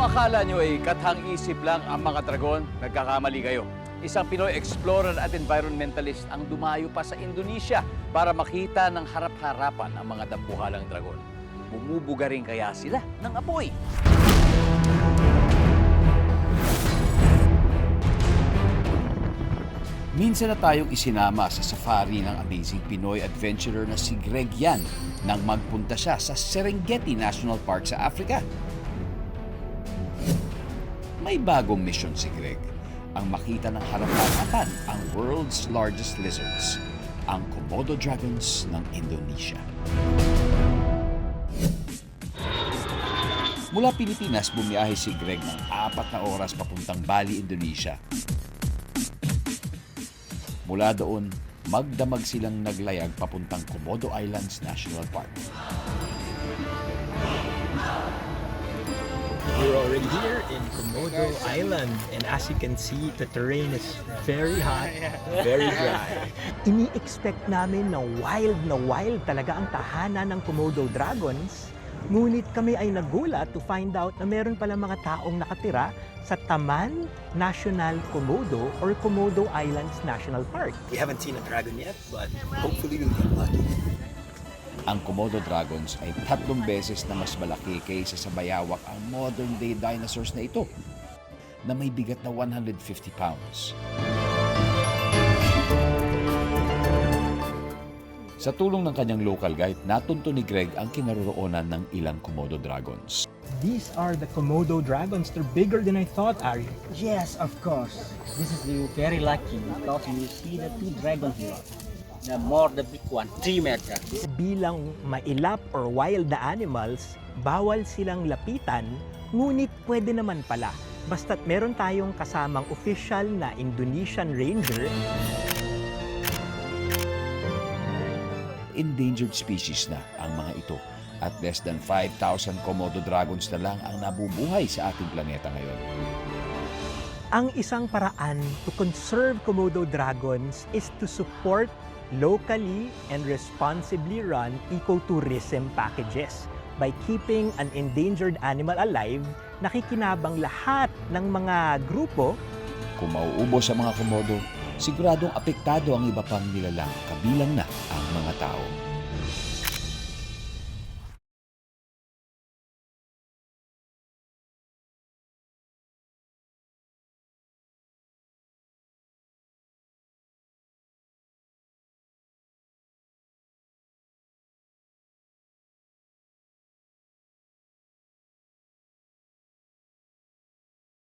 Kung akala nyo ay kathang-isip lang ang mga dragon, nagkakamali kayo. Isang Pinoy explorer at environmentalist ang dumayo pa sa Indonesia para makita ng harap-harapan ang mga dambuhalang dragon. Bumubuga rin kaya sila ng apoy. Minsan na tayong isinama sa safari ng amazing Pinoy adventurer na si Greg Yan nang magpunta siya sa Serengeti National Park sa Africa. May bagong misyon si Greg, ang makita ng harap-harapan ang world's largest lizards, ang Komodo dragons ng Indonesia. Mula Pilipinas, bumiyahe si Greg ng 4 na oras papuntang Bali, Indonesia. Mula doon, magdamag silang naglayag papuntang Komodo Islands National Park. We're already here in Komodo Island, and as you can see, the terrain is very hot, very dry. Ini-expect namin na wild talaga ang tahanan ng Komodo dragons. Ngunit kami ay nagulat to find out na meron pala mga taong nakatira sa Taman National Komodo or Komodo Islands National Park. We haven't seen a dragon yet, but hopefully we'll get lucky. Ang Komodo dragons ay 3 beses na mas malaki kaysa sa bayawak ang modern-day dinosaurs na ito, na may bigat na 150 pounds. Sa tulong ng kanyang local guide, natunto ni Greg ang kinaroroonan ng ilang Komodo dragons. These are the Komodo dragons. They're bigger than I thought, Ari. Yes, of course. This is you very lucky because you see the 2 dragons here. The big one, 3 meters. Bilang mailap or wild na animals, bawal silang lapitan, ngunit pwede naman pala. Basta't meron tayong kasamang official na Indonesian ranger. Endangered species na ang mga ito at less than 5,000 Komodo dragons na lang ang nabubuhay sa ating planeta ngayon. Ang isang paraan to conserve Komodo dragons is to support locally and responsibly run ecotourism packages. By keeping an endangered animal alive, nakikinabang lahat ng mga grupo. Kung mauubos ang mga Komodo, siguradong apektado ang iba pang nilalang, kabilang na ang mga tao.